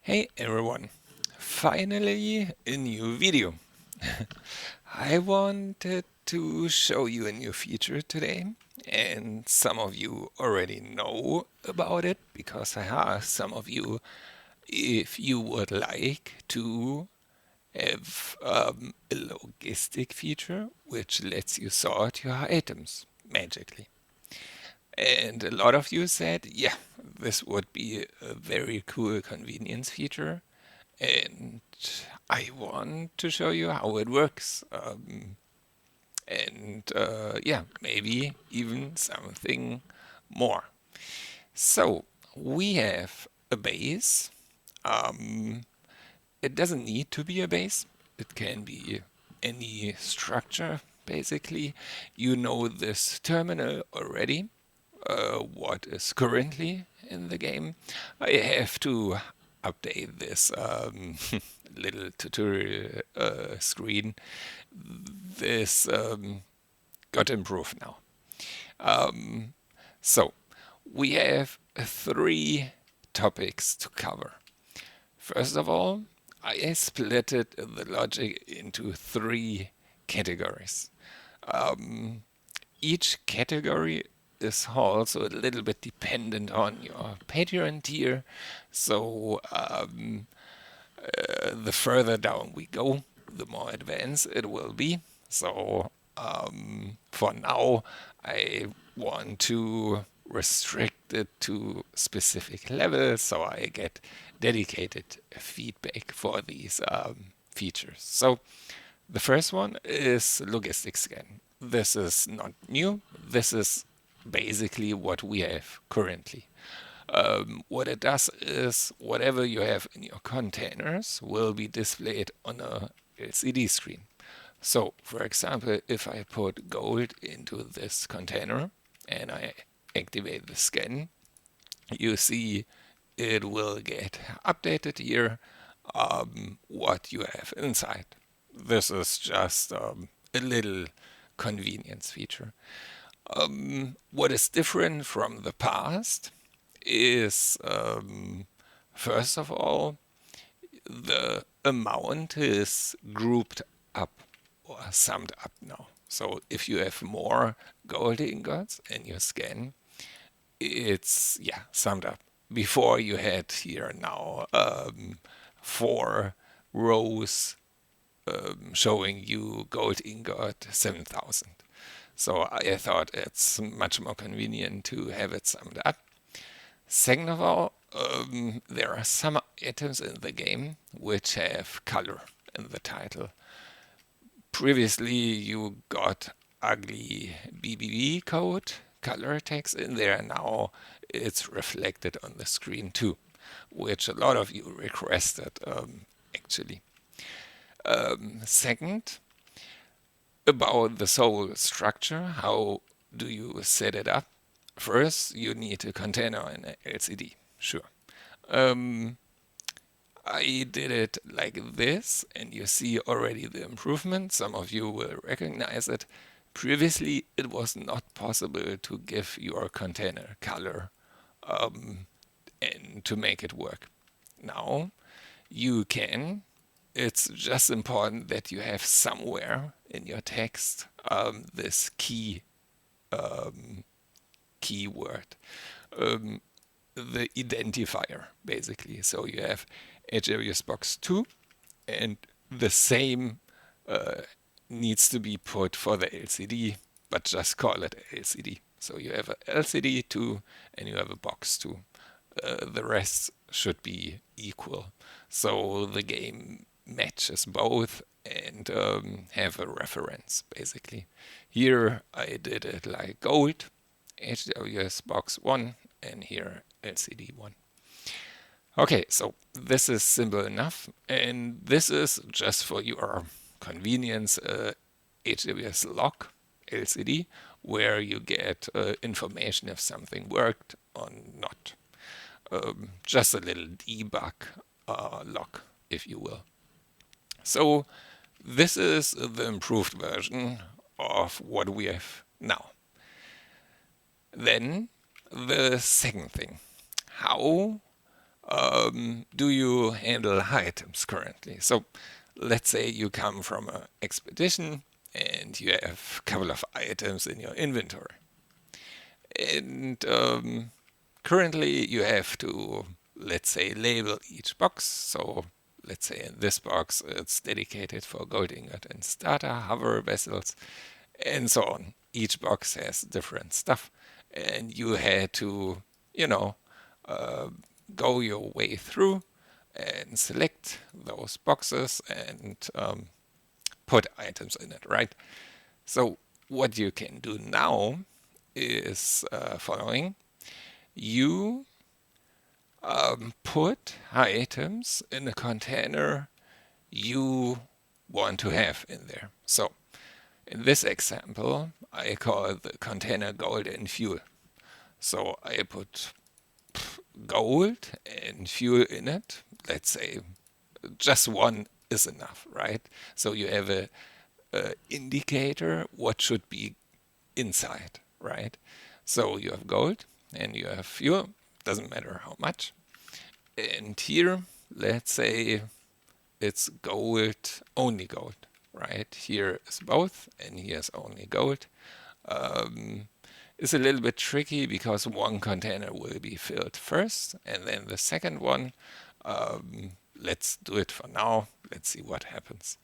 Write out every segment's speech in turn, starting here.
Hey everyone, finally a new video. I wanted to show you a new feature today, and some of you already know about it because I asked some of you if you would like to have a logistic feature which lets you sort your items magically. And a lot of you said, yeah, this would be a very cool convenience feature. And I want to show you how it works. Yeah, maybe even something more. So we have a base. Um, it doesn't need to be a base. It can be any structure, basically. You know this terminal already, what is currently in the game. I have to update this little tutorial screen. This got improved now. So we have three topics to cover. First of all, I split the logic into three categories. Each category is also a little bit dependent on your Patreon tier. So the further down we go, the more advanced it will be. So for now, I want to restrict it to specific levels so I get dedicated feedback for these features. So the first one is logistic scan. This is not new. This is basically what we have currently. What it does is whatever you have in your containers will be displayed on a LCD screen. So, for example, if I put gold into this container and I activate the scan, you see it will get updated here what you have inside. This is just a little convenience feature. What is different from the past is, first of all, the amount is grouped up or summed up now. So if you have more gold ingots in your scan, it's summed up. Before you had here now 4 rows showing you gold ingot 7,000. So I thought it's much more convenient to have it summed up. Second of all, there are some items in the game which have color in the title. Previously, you got ugly BBB code color text in there. Now it's reflected on the screen too, which a lot of you requested actually. Second, about the whole structure, how do you set it up? First, you need a container and an LCD, sure. I did it like this, and you see already the improvement. Some of you will recognize it. Previously, it was not possible to give your container color and to make it work. Now, you can. It's just important that you have somewhere in your text this keyword, the identifier, basically. So you have HWSBOX 2, and the same needs to be put for the LCD, but just call it LCD. So you have a LCD 2 and you have a box 2. The rest should be equal. So the game matches both and have a reference, basically. Here I did it like gold, HWSBOX 1, and here LCD 1. Okay, so this is simple enough, and this is just for your convenience HWS log LCD, where you get information if something worked or not. Just a little debug log, if you will. So this is the improved version of what we have now. Then the second thing, how do you handle items currently? So let's say you come from an expedition and you have a couple of items in your inventory. And currently you have to, let's say, label each box. So let's say in this box it's dedicated for gold ingot and starter, hover vessels, and so on. Each box has different stuff, and you had to, you know, uh, go your way through and select those boxes and put items in it, right? So what you can do now is following. You put items in a container you want to have in there. So in this example, I call the container gold and fuel. So I put gold and fuel in it. Let's say just one is enough, right? So you have a indicator what should be inside, right? So you have gold and you have fuel, doesn't matter how much. And here, let's say it's gold, only gold, right? Here is both, and here's only gold. It's a little bit tricky because one container will be filled first, and then the second one. Let's do it for now. Let's see what happens.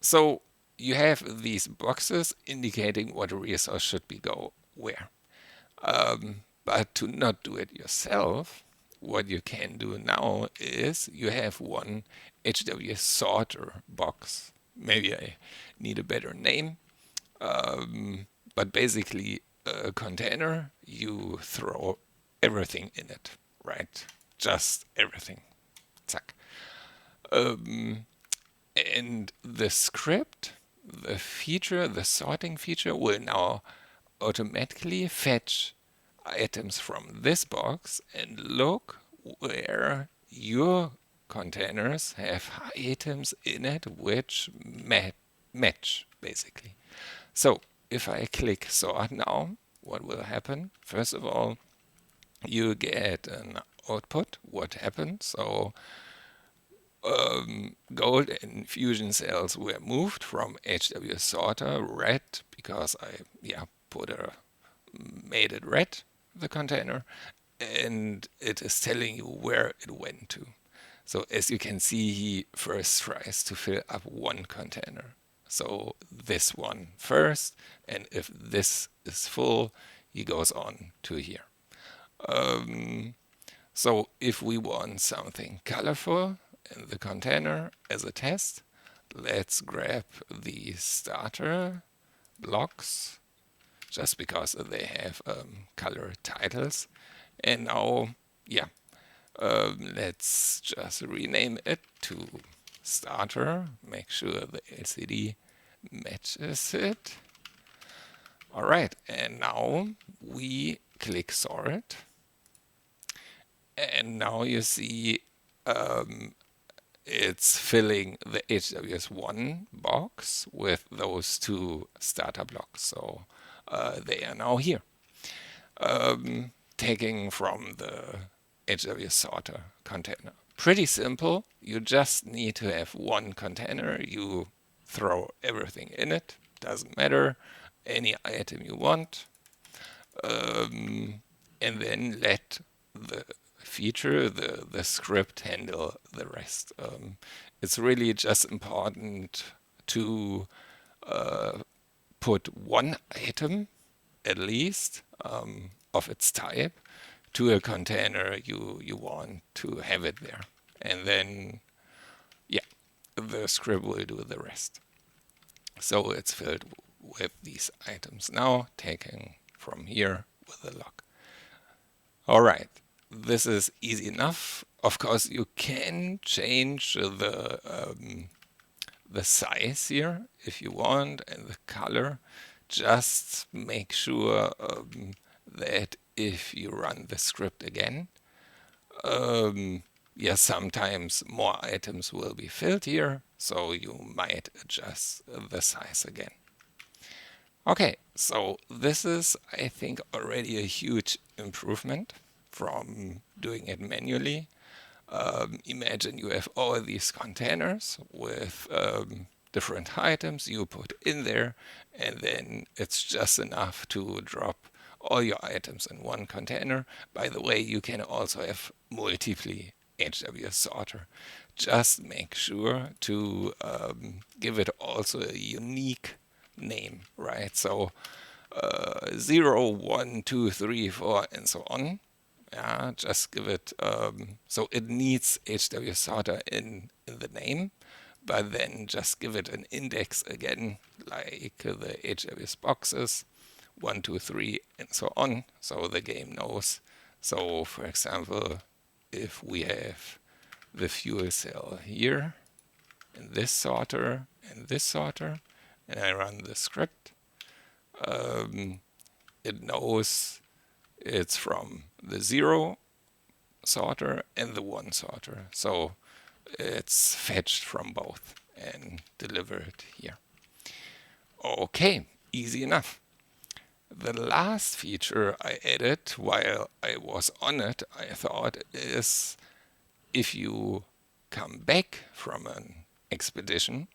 So you have these boxes indicating what resource should be go where. But to not do it yourself, what you can do now is you have one HWS sorter box. Maybe I need a better name. But basically, a container, you throw everything in it, right? Just everything. Zack. And the script, the sorting feature will now automatically fetch items from this box and look where your containers have items in it which match, basically. So if I click sort now, what will happen? First of all, you get an output, what happened. So gold and fusion cells were moved from HWS sorter red because I made it red, the container, and it is telling you where it went to. So as you can see, he first tries to fill up one container. So this one first, and if this is full, he goes on to here. So if we want something colorful in the container as a test, let's grab the starter blocks just because they have color titles. And now, let's just rename it to starter. Make sure the LCD matches it. All right, and now we click sort. And now you see it's filling the HWS1 box with those two starter blocks. So they are now here. Taking from the HWS sorter container. Pretty simple. You just need to have one container. You throw everything in it. Doesn't matter. Any item you want. And then let the feature, the script handle the rest. It's really just important to put one item at least of its type to a container you want to have it there. And then, the script will do the rest. So it's filled with these items now, taken from here with a lock. All right, this is easy enough. Of course, you can change the size here if you want and the color. Just make sure that if you run the script again, sometimes more items will be filled here, so you might adjust the size again. Okay, so this is, I think, already a huge improvement. from doing it manually. Imagine you have all these containers with different items you put in there, and then it's just enough to drop all your items in one container. By the way, you can also have multiply HWS sorter. Just make sure to give it also a unique name, right? So 0, 1, 2, 3, 4, and so on. Yeah, just give it, so it needs HWS sorter in the name, but then just give it an index again, like the HWS boxes, 1, 2, 3, and so on, so the game knows. So, for example, if we have the fuel cell here, and this sorter, and I run the script, it knows it's from the 0 sorter and the 1 sorter. So it's fetched from both and delivered here. Okay, easy enough. The last feature I added while I was on it, I thought, is if you come back from an expedition,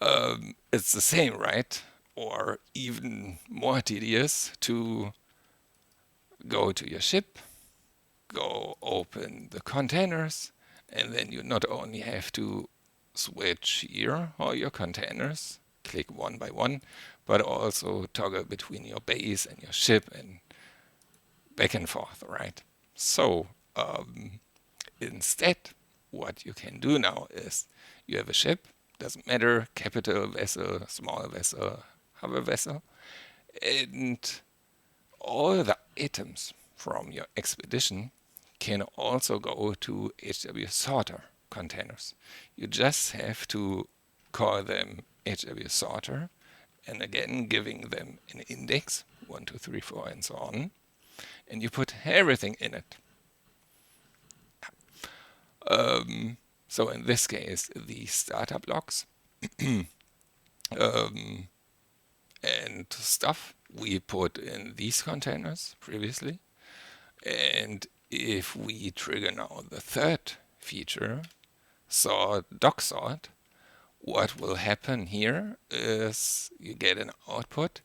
it's the same, right? Or even more tedious to go to your ship, go open the containers, and then you not only have to switch here all your containers, click one by one, but also toggle between your base and your ship and back and forth, right? So instead, what you can do now is you have a ship, doesn't matter, capital vessel, small vessel, hover vessel, and all the items from your expedition can also go to HWS sorter containers. You just have to call them HWS sorter, and again giving them an index, 1, 2, 3, 4, and so on, and you put everything in it. So in this case, the starter blocks and stuff we put in these containers previously. And if we trigger now the third feature, doc sort, what will happen here is you get an output.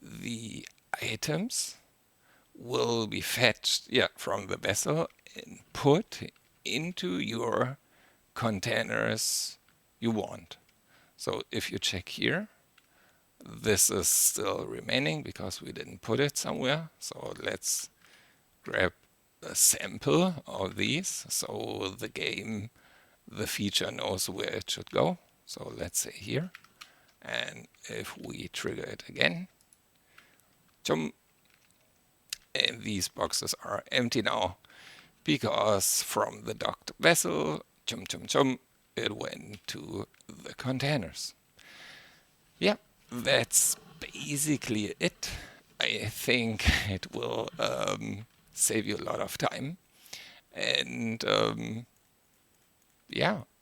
The items will be fetched from the vessel and put into your containers you want. So if you check here, this is still remaining because we didn't put it somewhere. So let's grab a sample of these so the feature knows where it should go. So let's say here, and if we trigger it again, and these boxes are empty now because from the docked vessel, it went to the containers. Yeah, that's basically it. I think it will save you a lot of time, and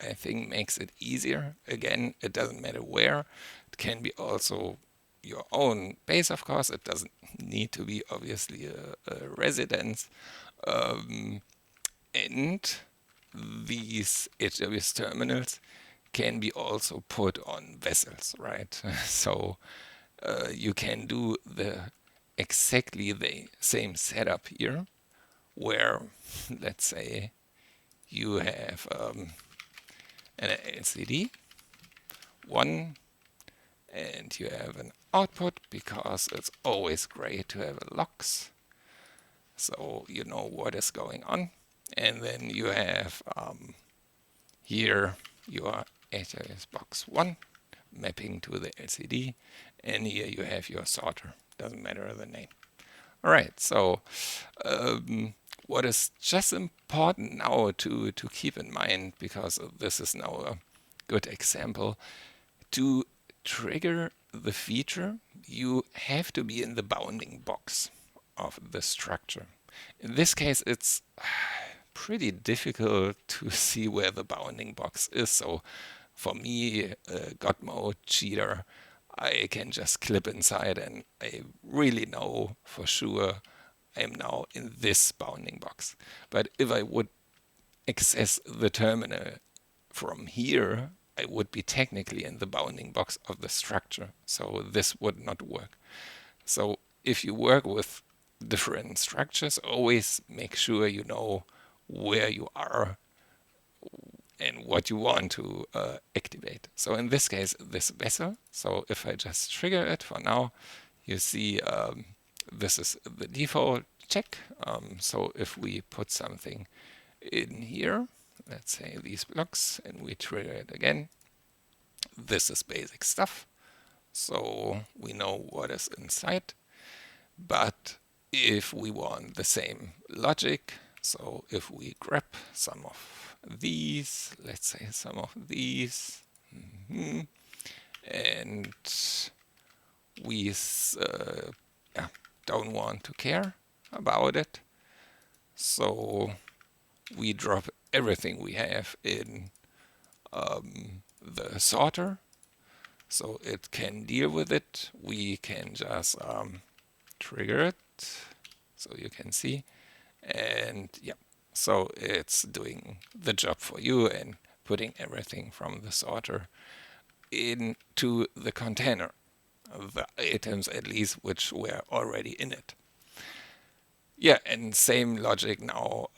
I think makes it easier. Again, it doesn't matter where. It can be also your own base, of course. It doesn't need to be obviously a residence. And these HWS terminals can be also put on vessels, right? So you can do exactly the same setup here, where, let's say, you have an LCD, one, and you have an output, because it's always great to have a logs, so you know what is going on. And then you have here your HWSBOX 1 mapping to the LCD, and here you have your sorter, doesn't matter the name. All right, so what is just important now to keep in mind, because this is now a good example, to trigger the feature, you have to be in the bounding box of the structure. In this case, it's pretty difficult to see where the bounding box is. So for me, God mode cheater, I can just clip inside and I really know for sure I am now in this bounding box. But if I would access the terminal from here, I would be technically in the bounding box of the structure. So this would not work. So if you work with different structures, always make sure you know where you are and what you want to activate. So in this case, this vessel. So if I just trigger it for now, you see this is the default check. So if we put something in here, let's say these blocks, and we trigger it again, this is basic stuff. So we know what is inside. But if we want the same logic, so if we grab some of these, let's say some of these, and we don't want to care about it, so we drop everything we have in the sorter, so it can deal with it. We can just trigger it, so you can see, and yeah, so it's doing the job for you and putting everything from the sorter into the container, the items at least which were already in it. Yeah, and same logic now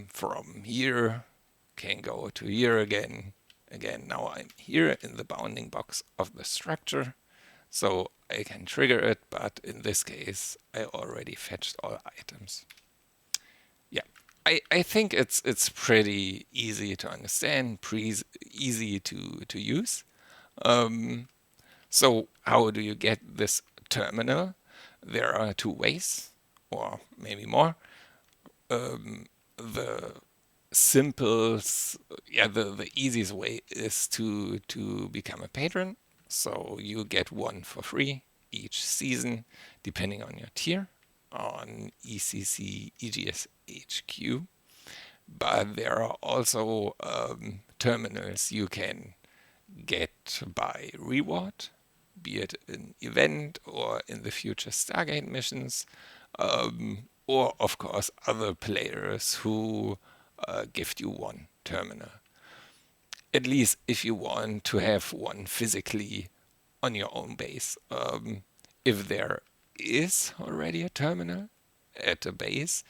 from here can go to here again. Again, now I'm here in the bounding box of the structure, so I can trigger it, but in this case, I already fetched all items. Yeah, I think it's pretty easy to understand, easy to use. So how do you get this terminal? There are two ways, or maybe more. The simple, the easiest way is to become a patron. So you get one for free each season, depending on your tier, on ECC EGS HQ. But there are also terminals you can get by reward, be it an event or in the future Stargate missions, or of course other players who gift you one terminal. At least if you want to have one physically on your own base. If there is already a terminal at a base,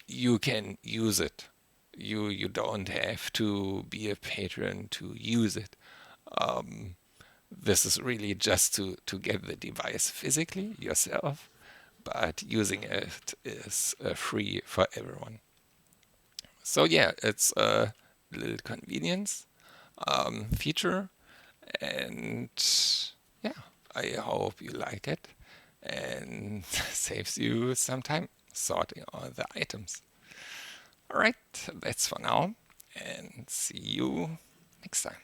you can use it. You don't have to be a patron to use it. This is really just to get the device physically yourself, but using it is free for everyone. So yeah, it's a little convenience feature, and yeah, I hope you like it and saves you some time sorting all the items. All right, that's for now, and see you next time.